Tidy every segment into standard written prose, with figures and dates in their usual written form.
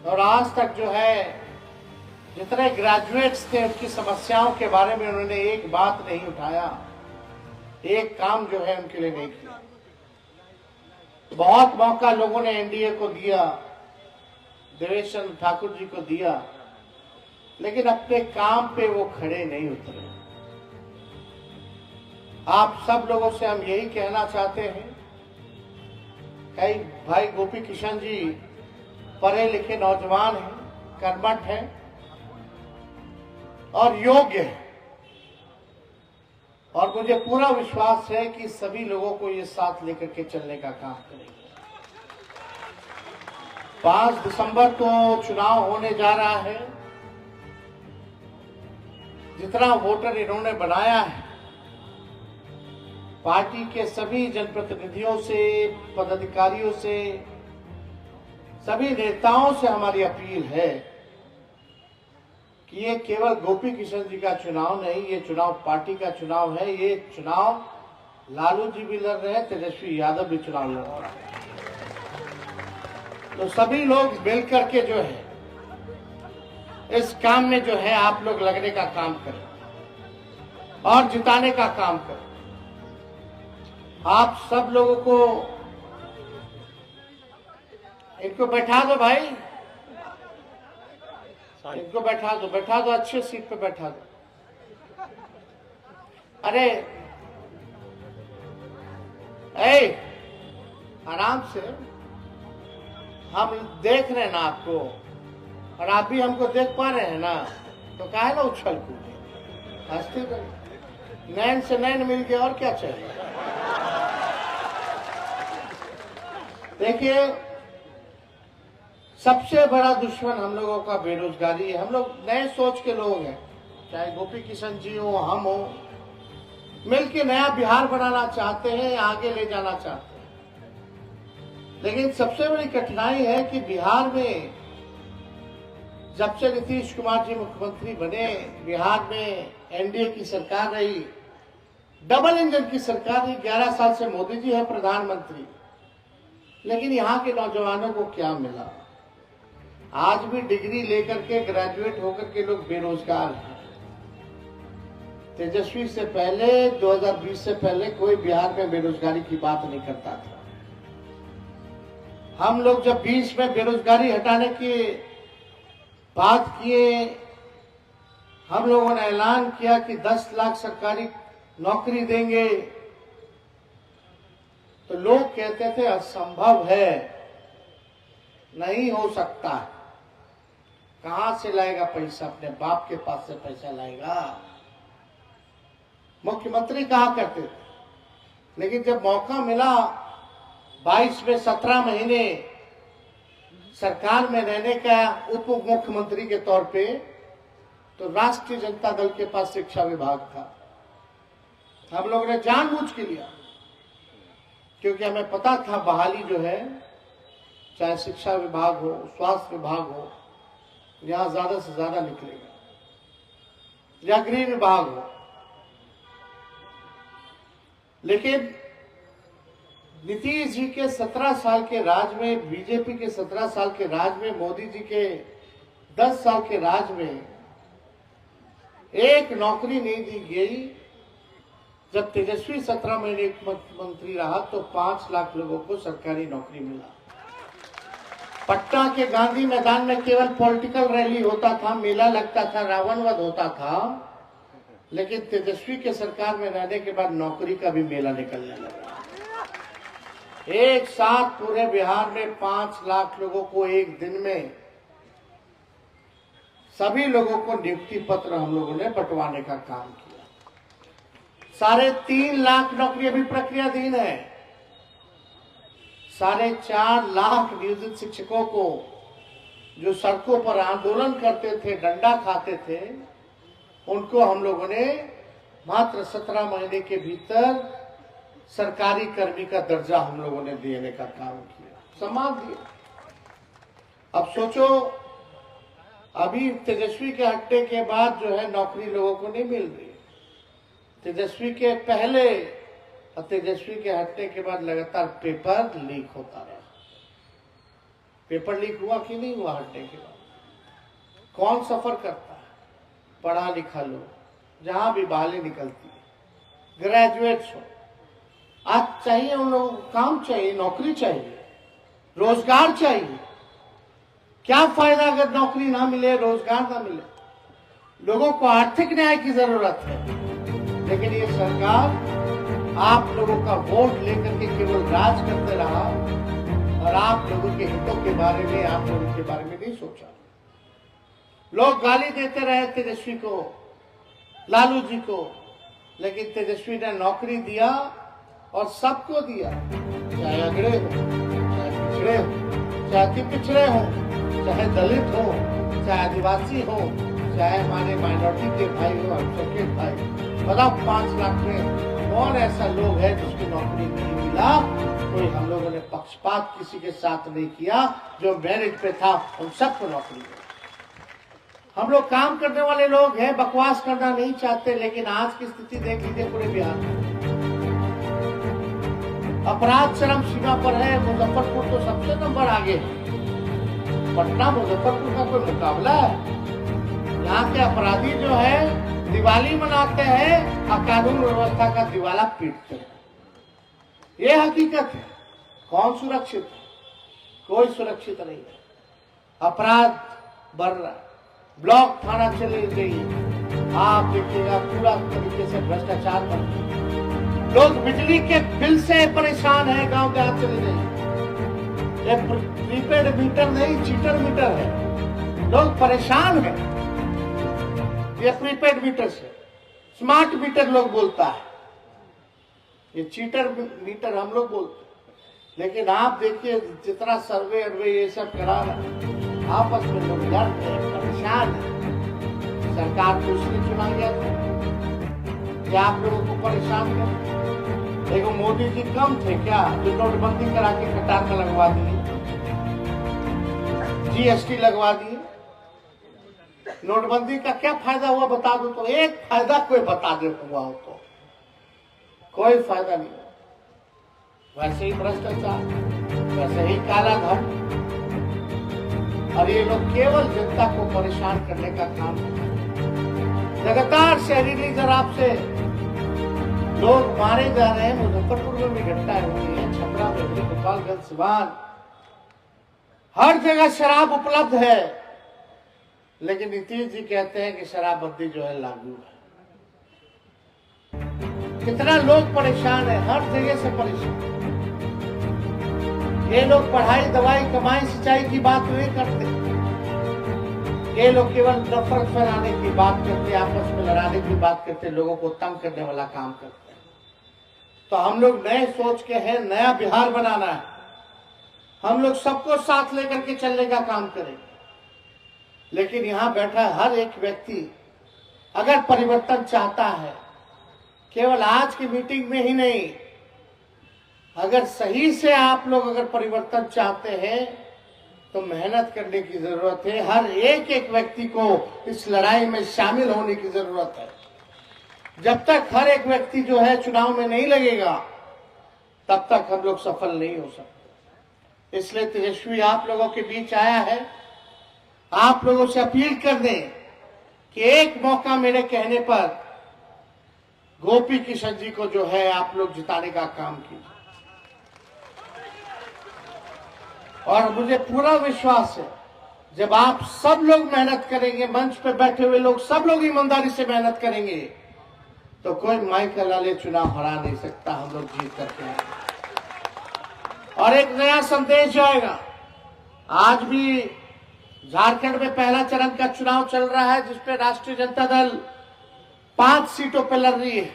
और आज तक जो है जितने ग्रेजुएट्स थे उनकी समस्याओं के बारे में उन्होंने एक बात नहीं उठाया, एक काम जो है उनके लिए नहीं किया। बहुत मौका लोगों ने एनडीए को दिया, देवेश चंद्र ठाकुर जी को दिया, लेकिन अपने काम पे वो खड़े नहीं उतरे। आप सब लोगों से हम यही कहना चाहते हैं, कई भाई गोपी किशन जी पढ़े लिखे नौजवान हैं, कर्मठ हैं और योग्य हैं, और मुझे पूरा विश्वास है कि सभी लोगों को ये साथ लेकर के चलने का काम करेंगे। 5 दिसंबर को चुनाव होने जा रहा है। जितना वोटर इन्होंने बनाया है, पार्टी के सभी जनप्रतिनिधियों से, पदाधिकारियों से, सभी नेताओं से हमारी अपील है कि ये केवल गोपी किशन जी का चुनाव नहीं, ये चुनाव पार्टी का चुनाव है। ये चुनाव लालू जी भी लड़ रहे हैं, तेजस्वी यादव भी चुनाव लड़ रहे हैं। तो सभी लोग मिलकर के जो है इस काम में जो है आप लोग लगने का काम करें और जिताने का काम करें। आप सब लोगों को इनको बैठा दो भाई, इनको बैठा दो, अच्छे सीट पे बैठा दो। अरे आराम से, हम देख रहे हैं ना आपको, और आप भी हमको देख पा रहे हैं ना, तो काहे ना उछल कूदे, हंसते करें, नैन से नैन मिल गया और क्या चाहिए। देखिए, सबसे बड़ा दुश्मन हम लोगों का बेरोजगारी है। हम लोग नए सोच के लोग हैं, चाहे गोपी किशन जी हो, हम हो, मिलकर नया बिहार बनाना चाहते हैं, आगे ले जाना चाहते हैं। लेकिन सबसे बड़ी कठिनाई है कि बिहार में जब से नीतीश कुमार जी मुख्यमंत्री बने, बिहार में एनडीए की सरकार रही, डबल इंजन की सरकार रही, 11 साल से मोदी जी है प्रधानमंत्री, लेकिन यहाँ के नौजवानों को क्या मिला? आज भी डिग्री लेकर के, ग्रेजुएट होकर के लोग बेरोजगार हैं। तेजस्वी से पहले, 2020 से पहले कोई बिहार में बेरोजगारी की बात नहीं करता था। हम लोग जब 20 में बेरोजगारी हटाने की बात किए, हम लोगों ने ऐलान किया कि 10 लाख सरकारी नौकरी देंगे, तो लोग कहते थे असंभव है, नहीं हो सकता। कहां से लाएगा पैसा? अपने बाप के पास से पैसा लाएगा? मुख्यमंत्री कहा करते थे, लेकिन जब मौका मिला 22 में 17 महीने सरकार में रहने का उप मुख्यमंत्री के तौर पे, तो राष्ट्रीय जनता दल के पास शिक्षा विभाग था। हम लोगों ने जानबूझ के लिया, क्योंकि हमें पता था बहाली जो है, चाहे शिक्षा विभाग हो, स्वास्थ्य विभाग हो, यहां ज्यादा से ज्यादा निकलेगा, या गृह विभाग हो। लेकिन नीतीश जी के 17 साल के राज में, बीजेपी के 17 साल के राज में, मोदी जी के 10 साल के राज में एक नौकरी नहीं दी गई। जब तेजस्वी 17 महीने मुख्यमंत्री रहा तो 5 लाख लोगों को सरकारी नौकरी मिला। पटना के गांधी मैदान में केवल पॉलिटिकल रैली होता था, मेला लगता था, रावण वध होता था, लेकिन तेजस्वी के सरकार में रहने के बाद नौकरी का भी मेला निकलने लगा। एक साथ पूरे बिहार में 5 लाख लोगों को एक दिन में, सभी लोगों को नियुक्ति पत्र हम लोगों ने बंटवाने का काम किया। 3.5 लाख नौकरी अभी प्रक्रियाधीन है। 4.5 लाख नियोजित शिक्षकों को जो सड़कों पर आंदोलन करते थे, डंडा खाते थे, उनको हम लोगों ने मात्र 17 महीने के भीतर सरकारी कर्मी का दर्जा हम लोगों ने देने का काम किया, सम्मान दिया। अब सोचो, अभी तेजस्वी के हटने के बाद जो है नौकरी लोगों को नहीं मिल रही। तेजस्वी के पहले और तेजस्वी के हटने के बाद लगातार पेपर लीक होता रहा। पेपर लीक हुआ कि नहीं हुआ हटने के बाद? कौन सफर करता है? पढ़ा लिखा लोग, जहां भी बालें निकलती है, ग्रेजुएट्स हो। आज चाहिए उन लोगों को काम चाहिए, नौकरी चाहिए, रोजगार चाहिए। क्या फायदा अगर नौकरी ना मिले, रोजगार ना मिले? लोगों को आर्थिक न्याय की जरूरत है, लेकिन ये सरकार आप लोगों का वोट लेकर के केवल राज करते रहा और आप लोगों के हितों के बारे में, आप लोगों के बारे में नहीं सोचा। लोग गाली देते रहे तेजस्वी को, लालू जी को, लेकिन तेजस्वी ने नौकरी दिया और सबको दिया, चाहे अगड़े हो, चाहे पिछड़े हो, चाहे अति पिछड़े हो, चाहे दलित हो, चाहे आदिवासी हो, चाहे हमारे माइनॉरिटी के भाई हो, अल्पसंख्यक के भाई। बताओ 5 लाख में कौन ऐसा लोग है जिसको नौकरी नहीं मिला? कोई हम लोगों ने पक्षपात किसी के साथ नहीं किया, जो मेरिट पे था उन सबको नौकरी मिली। हम लोग काम करने वाले लोग हैं, बकवास करना नहीं चाहते, लेकिन आज की स्थिति देख लीजिए पूरे बिहार में। अपराध चरम सीमा पर है। मुजफ्फरपुर तो सबसे नंबर आगे है। पटना मुजफ्फरपुर का कोई मुकाबला है? यहाँ के अपराधी जो है दिवाली मनाते हैं और कानून व्यवस्था का दिवाला पीटते हैं। ये हकीकत है। कौन सुरक्षित है? कोई सुरक्षित नहीं है। अपराध बढ़ रहा है, ब्लॉक थाना चले गई, आप देखिएगा पूरा तरीके से भ्रष्टाचार बढ़ रहा है। लोग बिजली के बिल से परेशान है, गांव देहात चले गए। ये प्रीपेड मीटर नहीं, चीटर मीटर है। लोग परेशान हैं ये प्रीपेड मीटर से। स्मार्ट मीटर लोग बोलता है, ये चीटर मीटर हम लोग बोलते हैं। लेकिन आप देखिए जितना सर्वे अरवे ये सब करा आपस में लोग लड़ रहे हैं, परेशान है। सरकार को इसलिए चुना गया था कि आप लोगों को परेशान कर। देखो मोदी जी कम थे क्या जो नोटबंदी करा के कतार में लगवा दिए, जीएसटी लगवा दिए? नोटबंदी का क्या फायदा हुआ बता दो तो, एक फायदा कोई बता दे हुआ हो तो? कोई फायदा नहीं। वैसे ही भ्रष्टाचार, वैसे ही काला धन, और ये लोग केवल जनता को परेशान करने का काम करते। लगातार शहरी जराब से लोग मारे जा रहे हैं। मुजफ्फरपुर में भी घटनाएं हुई है, छपरा में भी, गोपालगंज, सिवान, हर जगह शराब उपलब्ध है। लेकिन नीतीश जी कहते हैं कि शराबबंदी जो है लागू है। कितना लोग परेशान है, हर जगह से परेशान। ये लोग पढ़ाई, दवाई, कमाई, सिंचाई की बात नहीं करते। ये लोग केवल नफरत फैलाने की बात करते, आपस में लड़ाने की बात करते, लोगों को तंग करने वाला काम करते हैं। तो हम लोग नए सोच के हैं, नया बिहार बनाना है। हम लोग सबको साथ लेकर के चलने का काम करेंगे। लेकिन यहाँ बैठा हर एक व्यक्ति अगर परिवर्तन चाहता है, केवल आज की मीटिंग में ही नहीं, अगर सही से आप लोग अगर परिवर्तन चाहते हैं तो मेहनत करने की जरूरत है। हर एक एक व्यक्ति को इस लड़ाई में शामिल होने की जरूरत है। जब तक हर एक व्यक्ति जो है चुनाव में नहीं लगेगा, तब तक हम लोग सफल नहीं हो सकते। इसलिए तेजस्वी आप लोगों के बीच आया है। आप लोगों से अपील कर दें कि एक मौका मेरे कहने पर गोपी किशन जी को जो है आप लोग जिताने का काम कीजिए। और मुझे पूरा विश्वास है जब आप सब लोग मेहनत करेंगे, मंच पे बैठे हुए लोग सब लोग ईमानदारी से मेहनत करेंगे, तो कोई माइकल लाले चुनाव हरा नहीं सकता। हम लोग जीत करके आएंगे और एक नया संदेश जाएगा। आज भी झारखंड में पहला चरण का चुनाव चल रहा है, जिसपे राष्ट्रीय जनता दल 5 सीटों पर लड़ रही है।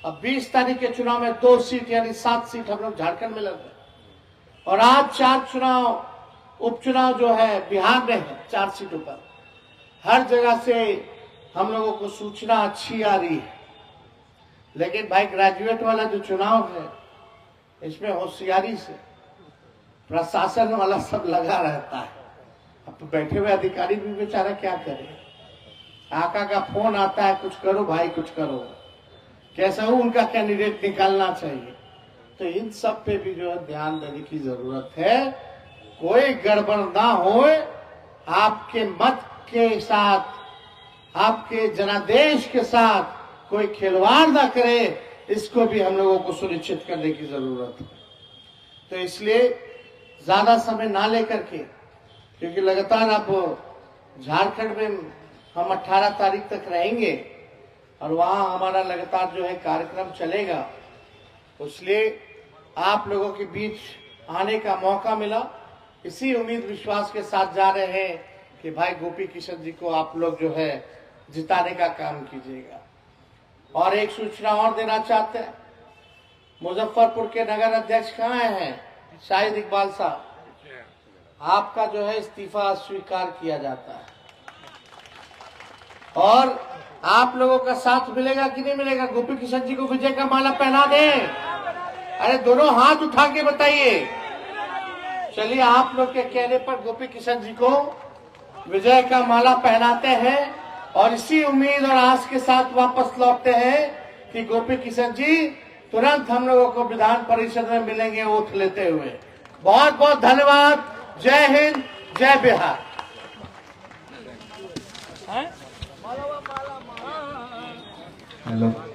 अब 20 तारीख के चुनाव में 2 सीट यानी 7 सीट हम लोग झारखंड में लड़ रहे हैं। और आज 4 चुनाव, उपचुनाव जो है बिहार में है 4 सीटों पर। हर जगह से हम लोगों को सूचना अच्छी आ रही है। लेकिन भाई ग्रेजुएट वाला जो चुनाव है, इसमें होशियारी से प्रशासन वाला सब लगा रहता है। अब तो बैठे हुए अधिकारी भी बेचारा क्या करे, आका का फोन आता है, कुछ करो भाई कुछ करो, कैसा हो उनका कैंडिडेट निकालना चाहिए। तो इन सब पे भी जो है ध्यान देने की जरूरत है। कोई गड़बड़ ना हो, आपके मत के साथ, आपके जनादेश के साथ कोई खिलवाड़ ना करे, इसको भी हम लोगों को सुनिश्चित करने की जरूरत है। तो इसलिए ज्यादा समय ना लेकर के, क्योंकि लगातार अब झारखंड में हम 18 तारीख तक रहेंगे और वहां हमारा लगातार जो है कार्यक्रम चलेगा, इसलिए आप लोगों के बीच आने का मौका मिला। इसी उम्मीद विश्वास के साथ जा रहे हैं कि भाई गोपी किशन जी को आप लोग जो है जिताने का काम कीजिएगा। और एक सूचना और देना चाहते हैं, मुजफ्फरपुर के नगर अध्यक्ष कहाँ हैं? शाहिद इकबाल साहब, आपका जो है इस्तीफा स्वीकार किया जाता है और आप लोगों का साथ मिलेगा कि नहीं मिलेगा? गोपी किशन जी को विजय का माला पहना दें। अरे दोनों हाथ उठा के बताइए। चलिए, आप लोग के कहने पर गोपी किशन जी को विजय का माला पहनाते हैं और इसी उम्मीद और आस के साथ वापस लौटते हैं कि गोपी किशन जी तुरंत हम लोगों को विधान परिषद में मिलेंगे ओथ लेते हुए। बहुत बहुत धन्यवाद। जय हिंद, जय बिहार। हेलो।